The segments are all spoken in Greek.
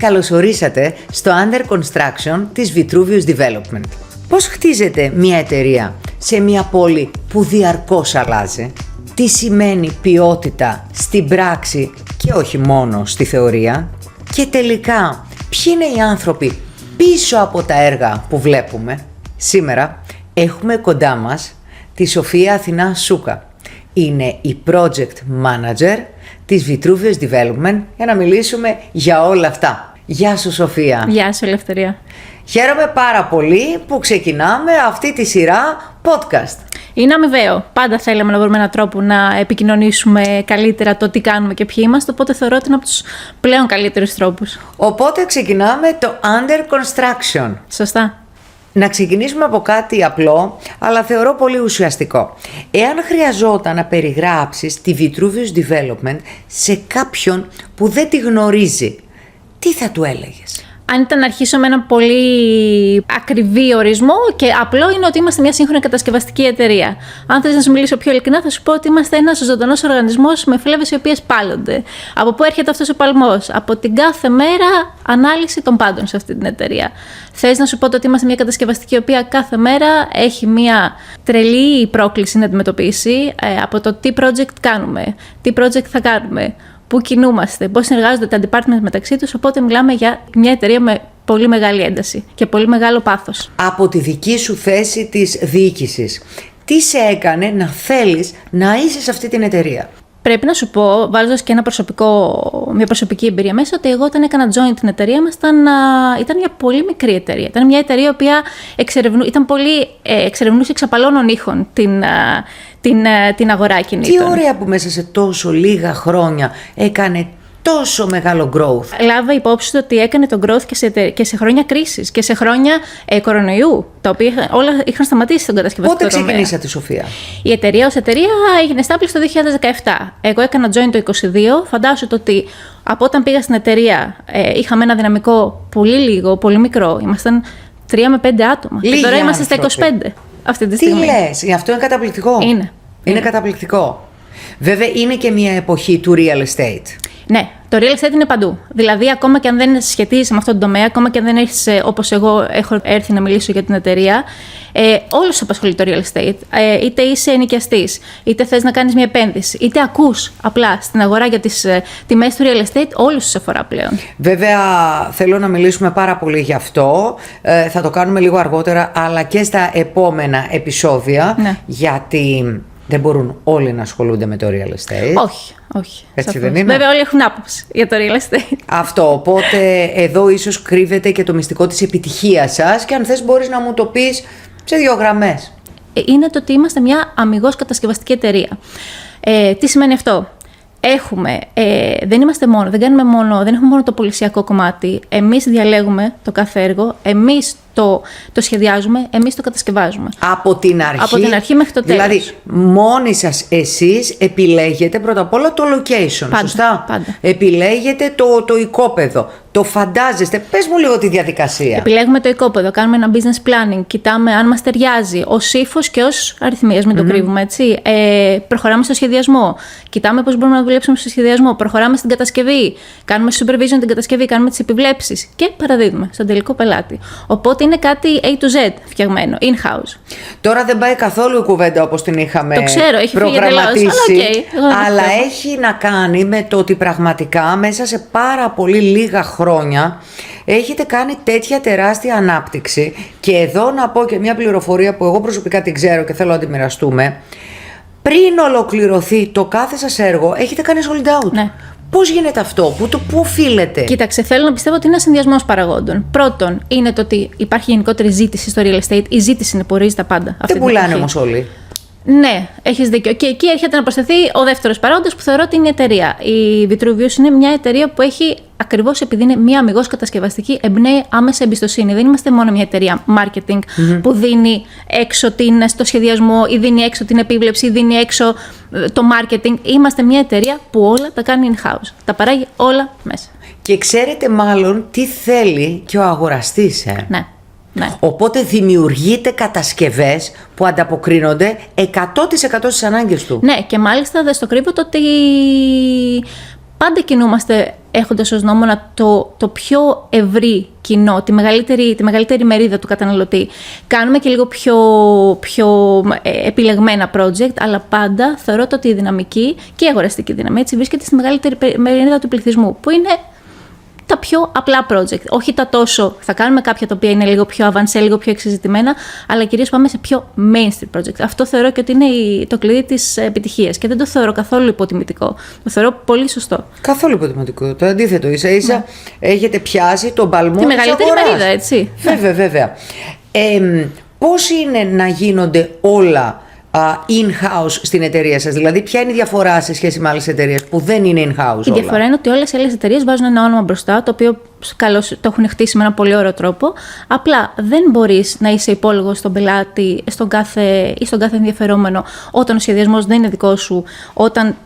Καλωσορίσατε στο Under Construction της Vitruvius Development. Πώς χτίζεται μια εταιρεία σε μια πόλη που διαρκώς αλλάζει? Τι σημαίνει ποιότητα στην πράξη και όχι μόνο στη θεωρία? Και τελικά, ποιοι είναι οι άνθρωποι πίσω από τα έργα που βλέπουμε? Σήμερα έχουμε κοντά μας τη Σοφία Αθηνά Σούκα. Είναι η Project Manager της Vitruvius Development για να μιλήσουμε για όλα αυτά. Γεια σου Σοφία. Γεια σου Ελευθερία. Χαίρομαι πάρα πολύ που ξεκινάμε αυτή τη σειρά podcast. Είναι αμοιβαίο. Πάντα θέλαμε να βρούμε έναν τρόπο να επικοινωνήσουμε καλύτερα το τι κάνουμε και ποιοι είμαστε, οπότε θεωρώ ότι είναι από τους πλέον καλύτερους τρόπους. Οπότε ξεκινάμε το Under Construction. Σωστά. Να ξεκινήσουμε από κάτι απλό, αλλά θεωρώ πολύ ουσιαστικό. Εάν χρειαζόταν να περιγράψεις τη Vitruvius Development σε κάποιον που δεν τη γνωρίζει, τι θα του έλεγες? Αν ήταν να αρχίσω με ένα πολύ ακριβή ορισμό και απλό, είναι ότι είμαστε μια σύγχρονη κατασκευαστική εταιρεία. Αν θες να σου μιλήσω πιο ειλικρινά, θα σου πω ότι είμαστε ένας ζωντανός οργανισμός με φλέβες οι οποίες πάλλονται. Από πού έρχεται αυτός ο παλμός? Από την κάθε μέρα ανάλυση των πάντων σε αυτή την εταιρεία. Θες να σου πω ότι είμαστε μια κατασκευαστική η οποία κάθε μέρα έχει μια τρελή πρόκληση να αντιμετωπίσει από το τι project κάνουμε, τι project θα κάνουμε, πού κινούμαστε, πώς συνεργάζονται τα departments μεταξύ τους, οπότε μιλάμε για μια εταιρεία με πολύ μεγάλη ένταση και πολύ μεγάλο πάθος. Από τη δική σου θέση της διοίκησης, τι σε έκανε να θέλεις να είσαι σε αυτή την εταιρεία? Πρέπει να σου πω, βάζοντας και μια προσωπική εμπειρία μέσα, ότι εγώ όταν έκανα join την εταιρεία μας ήταν μια πολύ μικρή εταιρεία. Ήταν μια εταιρεία η οποία εξερευνούσε εξαπαλώνων ήχων την αγορά κινήτων. Τι ωραία που μέσα σε τόσο λίγα χρόνια έκανε τόσο μεγάλο growth. Λάβα υπόψη ότι έκανε τον growth και σε χρόνια κρίσης και σε χρόνια κορονοϊού, τα οποία όλα είχαν σταματήσει στον κατασκευαστικό τομέα. Πότε ξεκινήσατε, Σοφία? Η εταιρεία ως εταιρεία έγινε established το 2017. Εγώ έκανα join το 2022. Φαντάσου ότι από όταν πήγα στην εταιρεία είχαμε ένα δυναμικό πολύ λίγο, πολύ μικρό. Ήμασταν 3 με 5 άτομα. Λίγοι και τώρα είμαστε στα 25 αυτή τη στιγμή. Τι λες? Αυτό είναι καταπληκτικό. Είναι καταπληκτικό. Βέβαια είναι και μια εποχή του real estate. Ναι, το real estate είναι παντού. Δηλαδή, ακόμα και αν δεν σχετίζεσαι με αυτόν τον τομέα, ακόμα και αν δεν έχεις, όπως εγώ έχω έρθει να μιλήσω για την εταιρεία, όλους σου απασχολεί το real estate. Είτε είσαι ενοικιαστής, είτε θες να κάνεις μια επένδυση, είτε ακούς απλά στην αγορά για τις τιμές του real estate, όλους τους αφορά πλέον. Βέβαια, θέλω να μιλήσουμε πάρα πολύ γι' αυτό. Θα το κάνουμε λίγο αργότερα, αλλά και στα επόμενα επεισόδια. Ναι. Γιατί δεν μπορούν όλοι να ασχολούνται με το real estate. Όχι. Έτσι δεν είναι? Βέβαια, όλοι έχουν άποψη για το real estate. Αυτό. Οπότε εδώ ίσως κρύβεται και το μυστικό της επιτυχίας σας και αν θες μπορείς να μου το πεις σε 2 γραμμές. Είναι το ότι είμαστε μια αμιγώς κατασκευαστική εταιρεία. Τι σημαίνει αυτό? Δεν έχουμε μόνο το πολυσιακό κομμάτι. Εμείς διαλέγουμε το κάθε έργο, εμείς το σχεδιάζουμε, εμείς το κατασκευάζουμε. Από την αρχή. Από την αρχή μέχρι το τέλος. Δηλαδή, μόνοι σας εσείς επιλέγετε πρώτα απ' όλα το location, πάντα, σωστά? Πάντα. Επιλέγετε το οικόπεδο. Το φαντάζεστε. Πες μου λίγο τη διαδικασία. Επιλέγουμε το οικόπεδο, κάνουμε ένα business planning, κοιτάμε αν μας ταιριάζει ως ύφος και ως αριθμίες, μην το κρύβουμε, έτσι. Προχωράμε στο σχεδιασμό, κοιτάμε πώς μπορούμε να δουλέψουμε στο σχεδιασμό, προχωράμε στην κατασκευή, κάνουμε supervision την κατασκευή, κάνουμε τις επιβλέψεις και παραδίδουμε στον τελικό πελάτη. Οπότε είναι κάτι A to Z φτιαγμένο, in-house. Τώρα δεν πάει καθόλου η κουβέντα όπως την είχαμε προγραμματίσει, αλλά έχει να κάνει με το ότι πραγματικά μέσα σε πάρα πολύ λίγα χρόνια έχετε κάνει τέτοια τεράστια ανάπτυξη. Και εδώ να πω και μια πληροφορία που εγώ προσωπικά την ξέρω και θέλω να τη μοιραστούμε. Πριν ολοκληρωθεί το κάθε σας έργο, έχετε κάνει sold out. Ναι. Πώς γίνεται αυτό, πού οφείλεται? Κοίταξε, θέλω να πιστεύω ότι είναι ένα συνδυασμός παραγόντων. Πρώτον, είναι το ότι υπάρχει γενικότερη ζήτηση στο real estate. Η ζήτηση είναι που ορίζει τα πάντα. Δεν πουλάνε όμως όλοι. Ναι, έχεις δίκιο. Και εκεί έρχεται να προσθεθεί ο δεύτερος παράγοντας που θεωρώ ότι είναι η εταιρεία. Η Vitruvius είναι μια εταιρεία που έχει, ακριβώς επειδή είναι μια αμιγώς κατασκευαστική, εμπνέει άμεσα εμπιστοσύνη. Δεν είμαστε μόνο μια εταιρεία marketing που δίνει έξω το σχεδιασμό ή δίνει έξω την επίβλεψη ή δίνει έξω το marketing. Είμαστε μια εταιρεία που όλα τα κάνει in-house. Τα παράγει όλα μέσα. Και ξέρετε μάλλον τι θέλει και ο αγοραστής. Ναι. Ναι. Οπότε δημιουργείται κατασκευές που ανταποκρίνονται 100% στις ανάγκες του. Ναι, και μάλιστα δεν στο κρύβω το ότι πάντα κινούμαστε έχοντας ως νόμονα το πιο ευρύ κοινό, τη μεγαλύτερη μερίδα του καταναλωτή. Κάνουμε και λίγο πιο επιλεγμένα project, αλλά πάντα θεωρώ ότι η δυναμική και η αγοραστική δύναμη έτσι βρίσκεται στη μεγαλύτερη μερίδα του πληθυσμού, που είναι τα πιο απλά project. Όχι τα τόσο. Θα κάνουμε κάποια τα οποία είναι λίγο πιο avancé, λίγο πιο εξεζητημένα, αλλά κυρίως πάμε σε πιο mainstream project. Αυτό θεωρώ και ότι είναι το κλειδί της επιτυχίας και δεν το θεωρώ καθόλου υποτιμητικό. Το θεωρώ πολύ σωστό. Καθόλου υποτιμητικό. Το αντίθετο. Ίσα-ίσα έχετε πιάσει τον παλμό της αγοράς. Τη μεγαλύτερη μερίδα, έτσι. Βέβαια. Πώς είναι να γίνονται όλα in-house στην εταιρεία σας? Δηλαδή, ποια είναι η διαφορά σε σχέση με άλλες εταιρείες που δεν είναι in-house? Η διαφορά είναι ότι όλες οι άλλες εταιρείες βάζουν ένα όνομα μπροστά, το οποίο καλώς το έχουν χτίσει με ένα πολύ ωραίο τρόπο. Απλά δεν μπορείς να είσαι υπόλογος στον πελάτη στον κάθε ενδιαφερόμενο όταν ο σχεδιασμός δεν είναι δικό σου, όταν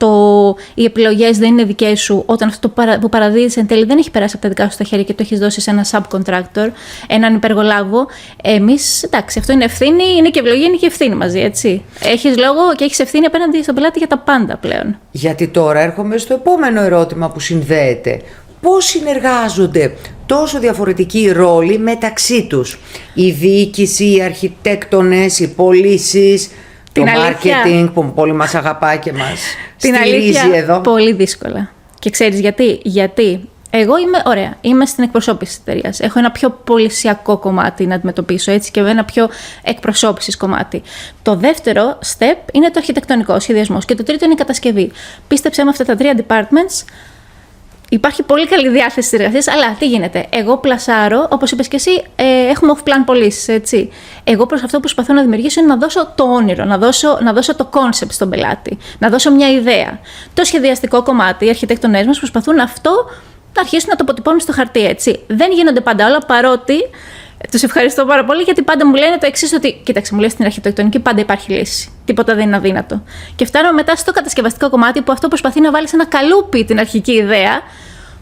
οι επιλογές δεν είναι δικές σου, όταν αυτό που παραδίδεις εν τέλει δεν έχει περάσει από τα δικά σου τα χέρια και το έχεις δώσει σε ένα subcontractor, έναν υπεργολάβο. Εμείς, εντάξει, αυτό είναι ευθύνη, είναι και ευλογία, είναι και ευθύνη μαζί, έτσι. Έχεις λόγο και έχεις ευθύνη απέναντι στον πελάτη για τα πάντα πλέον. Γιατί τώρα έρχομαι στο επόμενο ερώτημα που συνδέεται. Πώς συνεργάζονται τόσο διαφορετικοί ρόλοι μεταξύ τους? Η διοίκηση, οι αρχιτέκτονες, οι πωλήσεις, το marketing που πολύ μας αγαπάει και μας στηρίζει εδώ. Πολύ δύσκολα. Και ξέρεις γιατί εγώ είμαι στην εκπροσώπηση της εταιρείας. Έχω ένα πιο πολυσιακό κομμάτι να αντιμετωπίσω, έτσι, και ένα πιο εκπροσώπησης κομμάτι. Το δεύτερο step είναι το αρχιτεκτονικό σχεδιασμός και το τρίτο είναι η κατασκευή. Πίστεψέ με, αυτά τα τρία departments υπάρχει πολύ καλή διάθεση συνεργασίας, αλλά τι γίνεται? Εγώ πλασάρω, όπως είπες και εσύ, έχουμε off-plan πωλήσεις, έτσι. Εγώ προς αυτό που προσπαθώ να δημιουργήσω είναι να δώσω το όνειρο, να δώσω το concept στον πελάτη, να δώσω μια ιδέα. Το σχεδιαστικό κομμάτι, οι αρχιτέκτονές μας προσπαθούν αυτό να αρχίσουν να το αποτυπώνουν στο χαρτί, έτσι. Δεν γίνονται πάντα όλα, παρότι τους ευχαριστώ πάρα πολύ, γιατί πάντα μου λένε το εξής, ότι κοίταξε, μου λέει στην αρχιτεκτονική πάντα υπάρχει λύση. Τίποτα δεν είναι αδύνατο. Και φτάνω μετά στο κατασκευαστικό κομμάτι, που αυτό προσπαθεί να βάλει σε ένα καλούπι την αρχική ιδέα,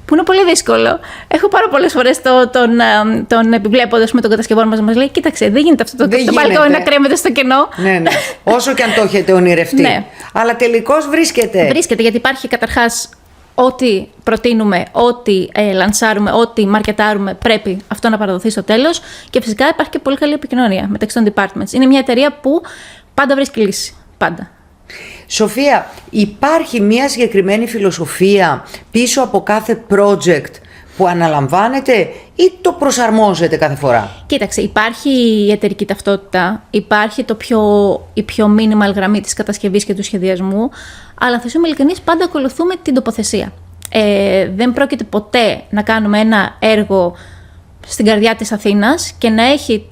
που είναι πολύ δύσκολο. Έχω πάρα πολλές φορές τον επιβλέποντα με τον κατασκευό μας λέει: κοίταξε, δεν γίνεται αυτό το μπαλκόνι να κρέμεται στο κενό. Ναι. Όσο και αν το έχετε ονειρευτεί. Ναι. Αλλά τελικώς βρίσκεται. Βρίσκεται, γιατί υπάρχει καταρχάς ό,τι προτείνουμε, ό,τι λανσάρουμε, ό,τι μαρκετάρουμε, πρέπει αυτό να παραδοθεί στο τέλος. Και φυσικά υπάρχει και πολύ καλή επικοινωνία μεταξύ των departments. Είναι μια εταιρεία που πάντα βρίσκει λύση. Πάντα. Σοφία, υπάρχει μια συγκεκριμένη φιλοσοφία πίσω από κάθε project που αναλαμβάνετε ή το προσαρμόζετε κάθε φορά? Κοίταξε, υπάρχει η εταιρική ταυτότητα, υπάρχει η πιο minimal γραμμή της κατασκευής και του σχεδιασμού, αλλά θα είμαι ειλικρινής, πάντα ακολουθούμε την τοποθεσία. Δεν πρόκειται ποτέ να κάνουμε ένα έργο στην καρδιά της Αθήνας και να έχει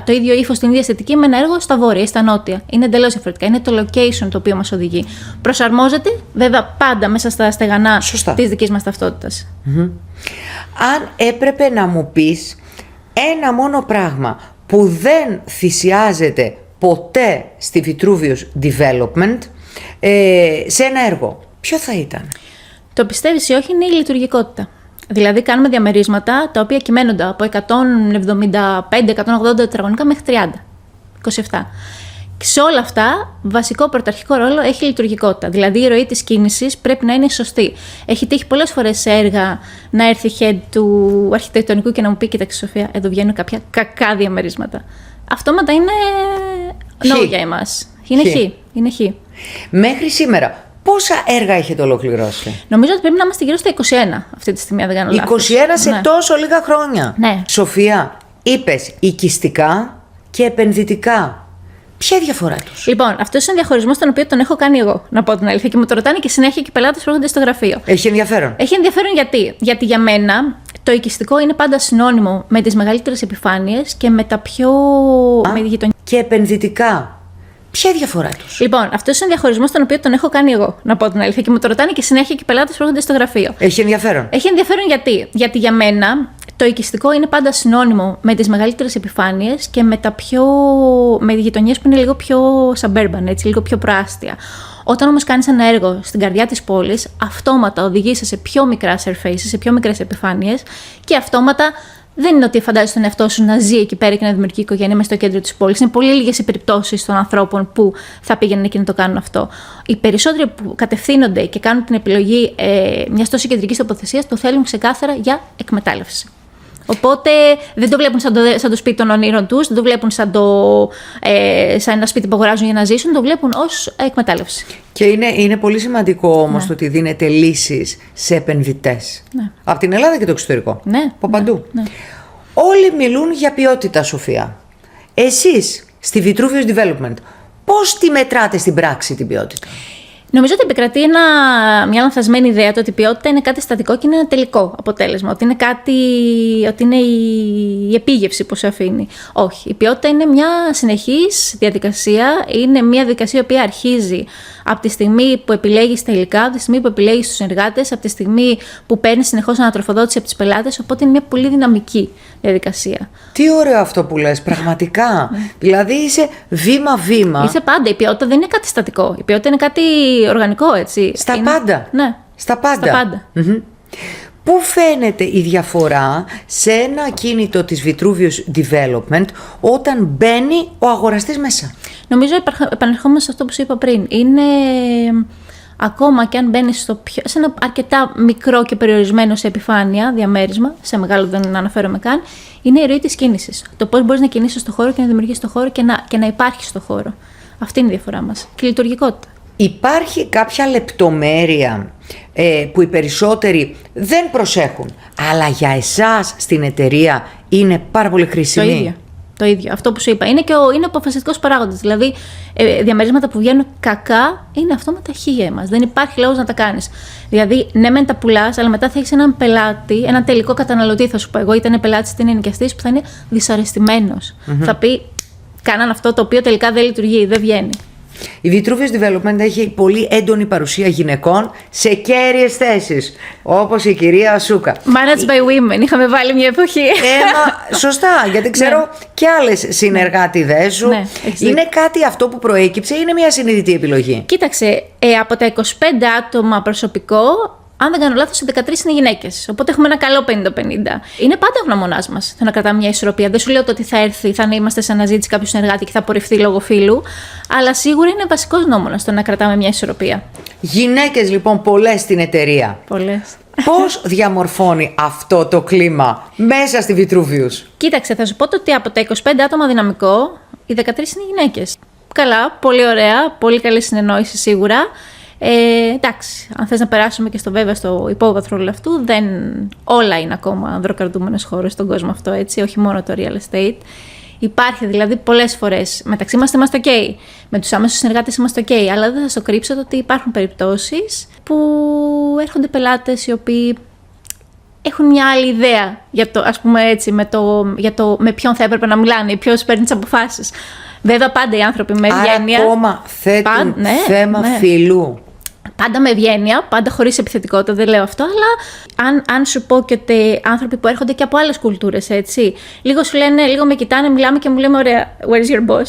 το ίδιο ύφος, την ίδια αισθητική με ένα έργο στα βόρεια ή στα νότια. Είναι εντελώς διαφορετικά. Είναι το location το οποίο μας οδηγεί. Προσαρμόζεται, βέβαια, πάντα μέσα στα στεγανά της δικής μας ταυτότητας. Mm-hmm. Αν έπρεπε να μου πεις ένα μόνο πράγμα που δεν θυσιάζεται ποτέ στη Vitruvius Development σε ένα έργο, ποιο θα ήταν? Το πιστεύεις ή όχι, είναι η λειτουργικότητα. Δηλαδή, κάνουμε διαμερίσματα τα οποία κυμαίνονται από 175-180 τετραγωνικά μέχρι 30, 27. Και σε όλα αυτά, βασικό πρωταρχικό ρόλο έχει η λειτουργικότητα. Δηλαδή, η ροή της κίνησης πρέπει να είναι σωστή. Έχει τύχει πολλές φορές σε έργα να έρθει head του αρχιτεκτονικού και να μου πει: κοίταξε, Σοφία, εδώ βγαίνουν κάποια κακά διαμερίσματα. Αυτόματα είναι no για εμάς. Είναι χ. Μέχρι σήμερα, πόσα έργα έχετε ολοκληρώσει? Νομίζω ότι πρέπει να είμαστε γύρω στα 21 αυτή τη στιγμή, αν δεν κάνω λάθος. 21 σε τόσο λίγα χρόνια. Ναι. Σοφία, είπες οικιστικά και επενδυτικά. Ποια είναι η διαφορά τους? Λοιπόν, αυτός είναι ο διαχωρισμός τον οποίο τον έχω κάνει εγώ, να πω την αλήθεια, και μου το ρωτάνε και συνέχεια και οι πελάτες που έρχονται στο γραφείο. Έχει ενδιαφέρον. Έχει ενδιαφέρον γιατί για μένα το οικιστικό είναι πάντα συνώνυμο με τις μεγαλύτερες επιφάνειες και με τα πιο. Και επενδυτικά. Ποια είναι η διαφορά τους? Λοιπόν, αυτός είναι ο διαχωρισμός τον οποίο τον έχω κάνει εγώ, να πω την αλήθεια, και μου το ρωτάνε και συνέχεια και οι πελάτες που έρχονται στο γραφείο. Έχει ενδιαφέρον. Έχει ενδιαφέρον γιατί για μένα το οικιστικό είναι πάντα συνώνυμο με τις μεγαλύτερες επιφάνειες και με με γειτονιές που είναι λίγο πιο suburban, έτσι, λίγο πιο προάστια. Όταν όμως κάνεις ένα έργο στην καρδιά της πόλης, αυτόματα οδηγείσαι σε πιο μικρά surfaces, σε πιο μικρές επιφάνειες και αυτόματα δεν είναι ότι φαντάζεσαι τον εαυτό σου να ζει εκεί πέρα και να δημιουργεί οικογένεια μέσα στο κέντρο της πόλης. Είναι πολύ λίγες οι περιπτώσεις των ανθρώπων που θα πήγαιναν εκεί να το κάνουν αυτό. Οι περισσότεροι που κατευθύνονται και κάνουν την επιλογή μιας τόσο κεντρικής τοποθεσίας το θέλουν ξεκάθαρα για εκμετάλλευση. Οπότε δεν το βλέπουν σαν το σπίτι των ονείρων τους, δεν το βλέπουν σαν ένα σπίτι που αγοράζουν για να ζήσουν, το βλέπουν ως εκμετάλλευση. Και είναι πολύ σημαντικό όμως το ότι δίνεται λύσεις σε επενδυτές. Ναι. Από την Ελλάδα και το εξωτερικό. Ναι. Από παντού. Ναι. Όλοι μιλούν για ποιότητα, Σοφία. Εσείς στη Vitruvius Development πώς τη μετράτε στην πράξη την ποιότητα? Νομίζω ότι επικρατεί μια λανθασμένη ιδέα το ότι η ποιότητα είναι κάτι στατικό και είναι ένα τελικό αποτέλεσμα. Ότι είναι η επίγευση που σε αφήνει. Όχι. Η ποιότητα είναι μια συνεχής διαδικασία. Είναι μια διαδικασία η οποία αρχίζει από τη στιγμή που επιλέγεις τα υλικά, από τη στιγμή που επιλέγεις τους συνεργάτες, από τη στιγμή που παίρνεις συνεχώς ανατροφοδότηση από τις πελάτες. Οπότε είναι μια πολύ δυναμική διαδικασία. Τι ωραίο αυτό που λες, πραγματικά. Δηλαδή είσαι βήμα-βήμα. Είσαι πάντα. Η ποιότητα δεν είναι κάτι στατικό. Η ποιότητα είναι κάτι οργανικό, έτσι. Στα πάντα. Ναι. Στα πάντα. Πού φαίνεται η διαφορά σε ένα κίνητο της Vitruvius Development όταν μπαίνει ο αγοραστής μέσα? Νομίζω επανερχόμαστε σε αυτό που σου είπα πριν. Είναι ακόμα και αν μπαίνεις σε ένα αρκετά μικρό και περιορισμένο σε επιφάνεια διαμέρισμα, σε μεγάλο δεν αναφέρομαι καν, είναι η ροή της κίνησης. Το πώς μπορείς να κινήσεις στο χώρο και να δημιουργήσεις το χώρο και να υπάρχεις στο χώρο. Αυτή είναι η διαφορά μας. Και η λειτουργικότητα. Υπάρχει κάποια λεπτομέρεια που οι περισσότεροι δεν προσέχουν, αλλά για εσάς στην εταιρεία είναι πάρα πολύ χρήσιμη? Το ίδιο. Αυτό που σου είπα. Είναι ο αποφασιστικός παράγοντας. Δηλαδή, διαμερίσματα που βγαίνουν κακά είναι αυτό με τα χίλια μας. Δεν υπάρχει λόγος να τα κάνεις. Δηλαδή, ναι, μεν τα πουλάς, αλλά μετά θα έχεις έναν πελάτη, έναν τελικό καταναλωτή, θα σου πω εγώ, είτε είναι πελάτης είτε είναι ενοικιαστής, που θα είναι δυσαρεστημένος. Θα πει, κάναν αυτό το οποίο τελικά δεν λειτουργεί, δεν βγαίνει. Η Vitruvius Development έχει πολύ έντονη παρουσία γυναικών σε κέρυες θέσεις, όπως η κυρία Σούκα. Managed by women, είχαμε βάλει μια εποχή. Σωστά, γιατί ξέρω και άλλες συνεργάτηδές σου. Είναι κάτι αυτό που προέκυψε, είναι μια συνειδητή επιλογή? Κοίταξε, από τα 25 άτομα προσωπικό, αν δεν κάνω λάθος, οι 13 είναι γυναίκες. Οπότε έχουμε ένα καλό 50-50. Είναι πάντα ο γνώμονάς μας το να κρατάμε μια ισορροπία. Δεν σου λέω το ότι θα έρθει, θα είμαστε σε αναζήτηση κάποιου συνεργάτη και θα απορριφθεί λόγω φύλου. Αλλά σίγουρα είναι βασικός γνώμονας το να κρατάμε μια ισορροπία. Γυναίκες λοιπόν πολλές στην εταιρεία. Πολλές. Πώς διαμορφώνει αυτό το κλίμα μέσα στη Vitruvius? Κοίταξε, θα σου πω ότι από τα 25 άτομα δυναμικό, οι 13 είναι γυναίκες. Καλά, πολύ ωραία, πολύ καλή συνεννόηση σίγουρα. Εντάξει, αν θες να περάσουμε και στο υπόβαθρο όλου αυτού, όλα είναι ακόμα ανδροκρατούμενες χώρες στον κόσμο αυτό, έτσι, όχι μόνο το real estate. Υπάρχει δηλαδή πολλές φορές, μεταξύ μας είμαστε ok, με τους άμεσους συνεργάτες είμαστε ok, αλλά δεν θα στο κρύψω ότι υπάρχουν περιπτώσεις που έρχονται πελάτες οι οποίοι έχουν μια άλλη ιδέα για το, ας πούμε έτσι, με ποιον θα έπρεπε να μιλάνε, ποιος παίρνει τις αποφάσεις. Βέβαια πάντα οι άνθρωποι με ευγένεια. Άρα ακόμα θέτουν θέμα φύλου. Πάντα με ευγένεια, πάντα χωρίς επιθετικότητα, δεν λέω αυτό, αλλά αν σου πω και ότι άνθρωποι που έρχονται και από άλλες κουλτούρες, έτσι, λίγο σου λένε, λίγο με κοιτάνε, μιλάμε και μου λέμε, ωραία, where's your boss?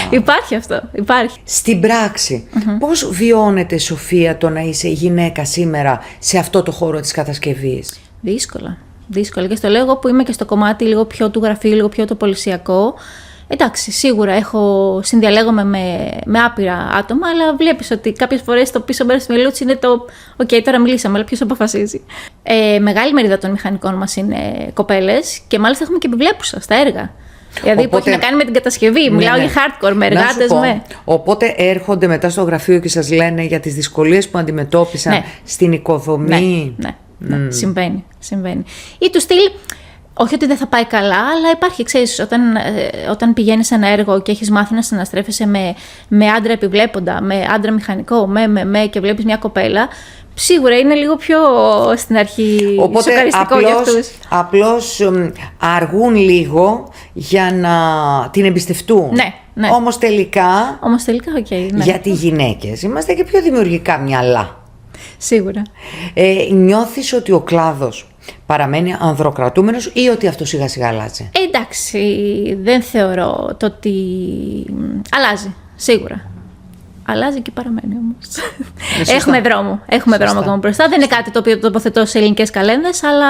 Υπάρχει αυτό, υπάρχει. Στην πράξη, πώς βιώνεται, Σοφία, το να είσαι γυναίκα σήμερα σε αυτό το χώρο της κατασκευής? Δύσκολα. Και στο λέω εγώ που είμαι και στο κομμάτι λίγο πιο του γραφείου, λίγο πιο το πολυσιακό. Εντάξει, σίγουρα συνδιαλέγομαι με άπειρα άτομα, αλλά βλέπεις ότι κάποιες φορές το πίσω μέρος του μυαλού είναι το «ΟΚ, τώρα μιλήσαμε, αλλά ποιος αποφασίζει». Μεγάλη μερίδα των μηχανικών μας είναι κοπέλες και μάλιστα έχουμε και επιβλέπουσα στα έργα. Δηλαδή που έχει να κάνει με την κατασκευή. Μιλάω για hardcore, με εργάτες. Οπότε έρχονται μετά στο γραφείο και σας λένε για τις δυσκολίες που αντιμετώπισαν στην οικοδομή. Ναι. Συμβαίνει. Ή του στυλ. Όχι ότι δεν θα πάει καλά, αλλά υπάρχει, ξέρεις, όταν πηγαίνεις σε ένα έργο και έχεις μάθει να συναστρέφεσαι με άντρα επιβλέποντα, με άντρα μηχανικό, και βλέπεις μια κοπέλα, σίγουρα είναι λίγο πιο στην αρχή σοκαριστικό για αυτούς. Απλώς αργούν λίγο για να την εμπιστευτούν. Ναι. Όμως τελικά, γιατί γυναίκες είμαστε και πιο δημιουργικά μυαλά. Σίγουρα. Νιώθεις ότι ο κλάδος παραμένει ανδροκρατούμενος ή ότι αυτό σιγά σιγά αλλάζει? Εντάξει, δεν θεωρώ το ότι αλλάζει, σίγουρα. Αλλάζει και παραμένει όμως. Έχουμε δρόμο ακόμα μπροστά. Δεν είναι κάτι το οποίο το τοποθετώ σε ελληνικές καλένδες, αλλά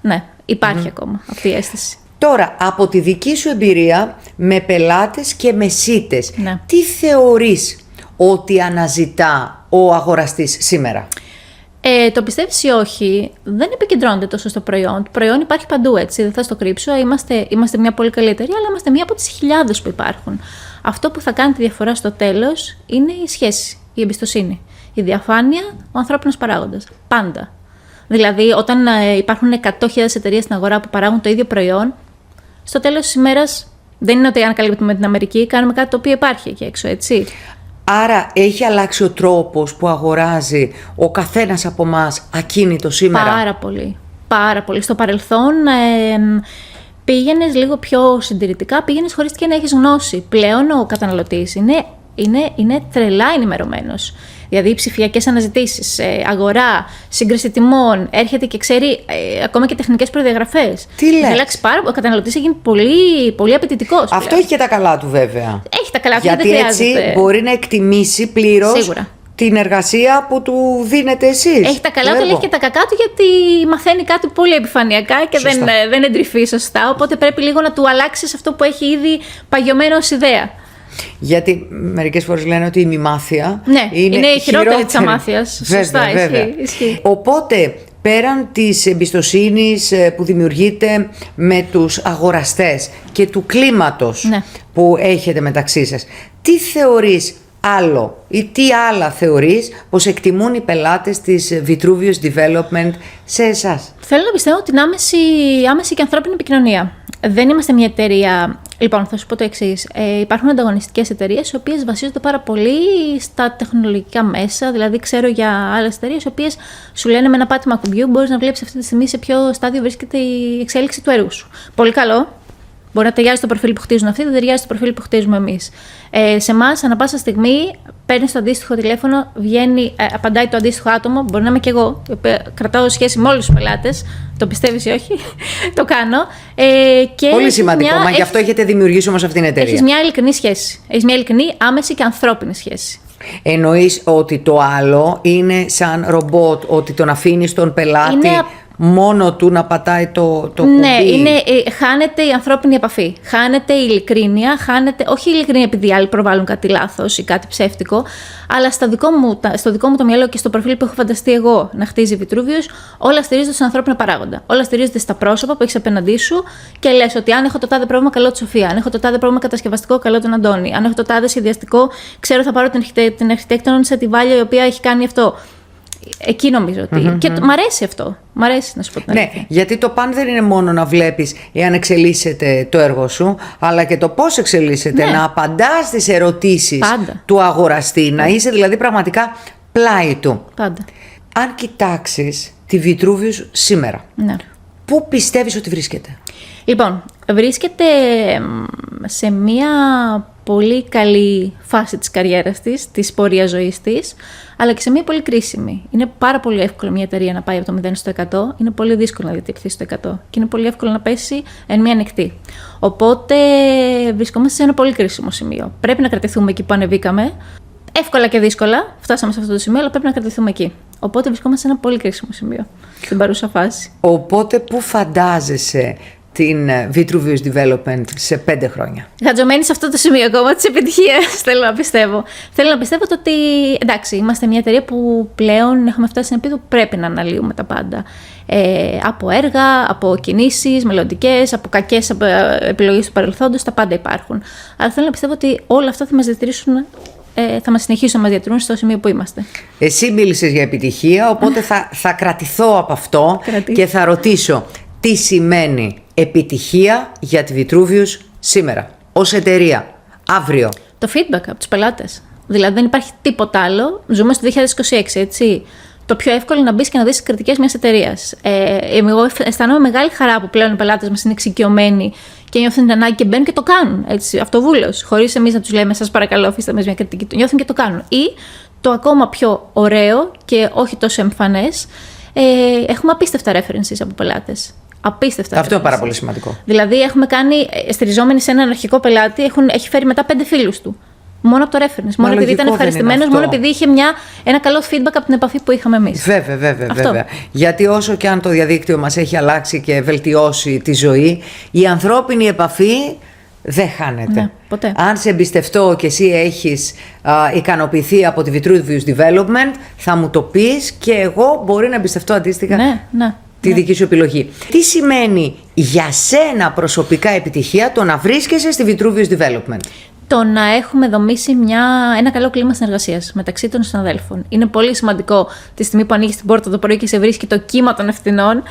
Ναι, υπάρχει ακόμα αυτή η αίσθηση. Τώρα, από τη δική σου εμπειρία με πελάτες και μεσίτες, Ναι. τι θεωρείς ότι αναζητά ο αγοραστής σήμερα? Το πιστεύεις ή όχι, δεν επικεντρώνεται τόσο στο προϊόν. Το προϊόν υπάρχει παντού, έτσι, δεν θα στο κρύψω. Είμαστε μια πολύ καλή εταιρεία, αλλά είμαστε μια από τις χιλιάδες που υπάρχουν. Αυτό που θα κάνει τη διαφορά στο τέλος είναι η σχέση, η εμπιστοσύνη, η διαφάνεια, ο ανθρώπινος παράγοντας. Πάντα. Δηλαδή, όταν υπάρχουν 100.000 εταιρείες στην αγορά που παράγουν το ίδιο προϊόν, στο τέλος της ημέρας δεν είναι ότι ανακαλύπτουμε την Αμερική, κάνουμε κάτι το οποίο υπάρχει εκεί έξω, έτσι. Άρα έχει αλλάξει ο τρόπος που αγοράζει ο καθένας από εμάς ακίνητο σήμερα? Πάρα πολύ. Πάρα πολύ. Στο παρελθόν πήγαινες λίγο πιο συντηρητικά, πήγαινες χωρίς και να έχεις γνώση. Πλέον ο καταναλωτής είναι τρελά ενημερωμένος. Δηλαδή ψηφιακές αναζητήσεις, αγορά, σύγκριση τιμών, έρχεται και ξέρει ακόμα και τεχνικές προδιαγραφές. Τι λες? Έχει αλλάξει ο καταναλωτής έχει γίνει πολύ, πολύ απαιτητικός. Αυτό πλέον. έχει και τα καλά του βέβαια. Έχει τα καλά του, Γιατί δεν έτσι χρειάζεται. μπορεί να εκτιμήσει πλήρως Σίγουρα. την εργασία που του δίνετε εσείς. Έχει τα καλά του, αλλά έχει και τα κακά του, γιατί μαθαίνει κάτι πολύ επιφανειακά και δεν εντρυφεί σωστά. Οπότε πρέπει λίγο να του αλλάξεις αυτό που έχει ήδη παγιωμένο ως ιδέα. Γιατί μερικές φορές λένε ότι η μημάθεια είναι η χειρότερη της αμάθειας. Σωστά, ισχύει. Οπότε, πέραν της εμπιστοσύνης που δημιουργείται με τους αγοραστές και του κλίματος που έχετε μεταξύ σας, τι θεωρείς άλλο ή τι άλλα θεωρείς πως εκτιμούν οι πελάτες της Vitruvius Development σε εσάς? Θέλω να πιστεύω την άμεση και ανθρώπινη επικοινωνία. Δεν είμαστε μια εταιρεία. Λοιπόν, θα σου πω το εξής. Υπάρχουν ανταγωνιστικές εταιρείες οι οποίες βασίζονται πάρα πολύ στα τεχνολογικά μέσα. Δηλαδή, ξέρω για άλλες εταιρείες οι οποίες σου λένε με ένα πάτημα κουμπιού μπορείς να βλέπεις αυτή τη στιγμή σε ποιο στάδιο βρίσκεται η εξέλιξη του έργου σου. Πολύ καλό. Μπορεί να ταιριάζει το προφίλ που χτίζουν αυτοί, δεν ταιριάζει το προφίλ που χτίζουμε εμείς. Σε εμάς, ανά πάσα στιγμή, παίρνει το αντίστοιχο τηλέφωνο, βγαίνει, απαντάει το αντίστοιχο άτομο. Μπορεί να είμαι και εγώ, η οποία κρατάω σχέση με όλους τους πελάτες. Το πιστεύεις ή όχι, το κάνω. Και πολύ σημαντικό, γι' αυτό έχετε δημιουργήσει όμως αυτήν την εταιρεία. Έχεις μια ειλικρινή σχέση. Έχεις μια ειλικρινή, άμεση και ανθρώπινη σχέση. Εννοείς ότι το άλλο είναι σαν ρομπότ, ότι τον αφήνεις τον πελάτη μόνο του να πατάει το κουμπί? Ναι, χάνεται η ανθρώπινη επαφή. Χάνεται η ειλικρίνεια. Όχι η ειλικρίνεια επειδή οι άλλοι προβάλλουν κάτι λάθος ή κάτι ψεύτικο, αλλά στο δικό μου το μυαλό και στο προφίλ που έχω φανταστεί εγώ να χτίζει Vitruvius, όλα στηρίζονται στον ανθρώπινο παράγοντα. Όλα στηρίζονται στα πρόσωπα που έχεις απέναντί σου και λες ότι αν έχω το τάδε πρόβλημα, καλώ τη Σοφία. Αν έχω το τάδε πρόβλημα κατασκευαστικό, καλώ τον Αντώνη. Αν έχω το τάδε σχεδιαστικό, ξέρω θα πάρω την αρχιτέκτονα τη Βάλια η οποία έχει κάνει αυτό. Εκεί νομίζω ότι. Και μ' αρέσει αυτό. Μ' αρέσει να σου πω την αλήθεια. Ναι, γιατί το παν δεν είναι μόνο να βλέπεις εάν εξελίσσεται το έργο σου, αλλά και το πώς εξελίσσεται. Να απαντάς στις ερωτήσεις του αγοραστή, να είσαι δηλαδή πραγματικά πλάι του. Πάντα. Αν κοιτάξεις τη Vitruvius σήμερα, πού πιστεύεις ότι βρίσκεται? Λοιπόν, βρίσκεται σε μια πολύ καλή φάση της καριέρας της πορείας ζωής της, αλλά και σε μια πολύ κρίσιμη. Είναι πάρα πολύ εύκολο μια εταιρεία να πάει από το 0 στο 100, είναι πολύ δύσκολο να διατηρηθεί στο 100 και είναι πολύ εύκολο να πέσει εν μία νυχτή. Οπότε βρισκόμαστε σε ένα πολύ κρίσιμο σημείο. Πρέπει να κρατηθούμε εκεί που ανεβήκαμε. Εύκολα και δύσκολα φτάσαμε σε αυτό το σημείο, αλλά πρέπει να κρατηθούμε εκεί. Οπότε βρισκόμαστε σε ένα πολύ κρίσιμο σημείο στην παρούσα φάση. Οπότε πού φαντάζεσαι την Vitruvius Development σε 5 χρόνια? Χατζωμένη σε αυτό το σημείο ακόμα της επιτυχίας, θέλω να πιστεύω. Θέλω να πιστεύω ότι, εντάξει, είμαστε μια εταιρεία που πλέον έχουμε φτάσει σε ένα επίπεδο που πρέπει να αναλύουμε τα πάντα. Από έργα, από κινήσεις μελλοντικές, από κακές επιλογές του παρελθόντος, τα πάντα υπάρχουν. Αλλά θέλω να πιστεύω ότι όλα αυτά θα μας διατηρήσουν. Θα μας συνεχίσουν να μας διατηρούν στο σημείο που είμαστε. Εσύ μίλησες για επιτυχία, οπότε θα κρατηθώ από αυτό και θα ρωτήσω τι σημαίνει επιτυχία για τη Vitruvius σήμερα, ως εταιρεία, αύριο? Το feedback από τους πελάτες. Δηλαδή δεν υπάρχει τίποτα άλλο. Ζούμε στο 2026, έτσι. Το πιο εύκολο είναι να μπεις και να δεις τις κριτικές μιας εταιρείας. Εγώ αισθανόμαι μεγάλη χαρά που πλέον οι πελάτες μας είναι εξοικειωμένοι και νιώθουν την ανάγκη και μπαίνουν και το κάνουν. Έτσι, αυτοβούλως, χωρίς εμείς να τους λέμε, σας παρακαλώ, αφήστε μας μια κριτική. Το νιώθουν και το κάνουν. Ή το ακόμα πιο ωραίο και όχι τόσο εμφανές, έχουμε απίστευτα references από πελάτες. Απίστευτα. Αυτό είναι πάρα πολύ σημαντικό. Δηλαδή, έχουμε κάνει, στηριζόμενοι σε έναν αρχικό πελάτη, έχει φέρει μετά 5 φίλους του. Μόνο από το reference. Μόνο επειδή ήταν ευχαριστημένος, μόνο επειδή είχε ένα καλό feedback από την επαφή που είχαμε εμείς. Βέβαια. Γιατί όσο και αν το διαδίκτυο μας έχει αλλάξει και βελτιώσει τη ζωή, η ανθρώπινη επαφή δεν χάνεται. Ναι, ποτέ. Αν σε εμπιστευτώ και εσύ έχεις ικανοποιηθεί από τη Vitruvius Development, θα μου το πεις και εγώ μπορεί να εμπιστευτώ αντίστοιχα τη δική σου επιλογή. Τι σημαίνει για σένα προσωπικά επιτυχία το να βρίσκεσαι στη Vitruvius Development? Το να έχουμε δομήσει ένα καλό κλίμα συνεργασίας μεταξύ των συναδέλφων. Είναι πολύ σημαντικό τη στιγμή που ανοίγεις την πόρτα το πρωί και σε βρίσκει το κύμα των ευθυνών,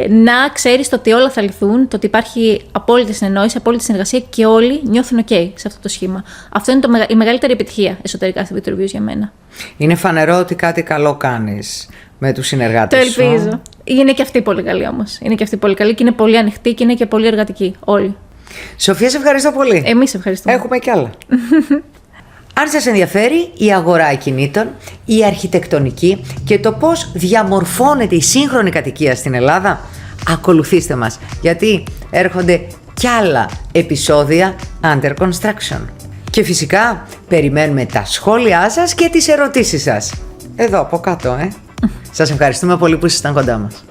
να ξέρεις το ότι όλα θα λυθούν, το ότι υπάρχει απόλυτη συνεννόηση, απόλυτη συνεργασία και όλοι νιώθουν OK σε αυτό το σχήμα. Αυτό είναι η μεγαλύτερη επιτυχία εσωτερικά στη Vitruvius για μένα. Είναι φανερό ότι κάτι καλό κάνεις με τους συνεργάτες σου. Το ελπίζω. Είναι και αυτή πολύ καλή όμως. Είναι και αυτή πολύ καλή και είναι πολύ ανοιχτή και είναι και πολύ εργατική. Όλοι. Σοφία, σε ευχαριστώ πολύ. Εμείς ευχαριστούμε. Έχουμε κι άλλα. Αν σας ενδιαφέρει η αγορά ακινήτων, η αρχιτεκτονική και το πώς διαμορφώνεται η σύγχρονη κατοικία στην Ελλάδα, ακολουθήστε μας, γιατί έρχονται κι άλλα επεισόδια Under Construction. Και φυσικά περιμένουμε τα σχόλιά σας και τις ερωτήσεις σας. Εδώ από κάτω, Σας ευχαριστούμε πολύ που ήσασταν κοντά μας.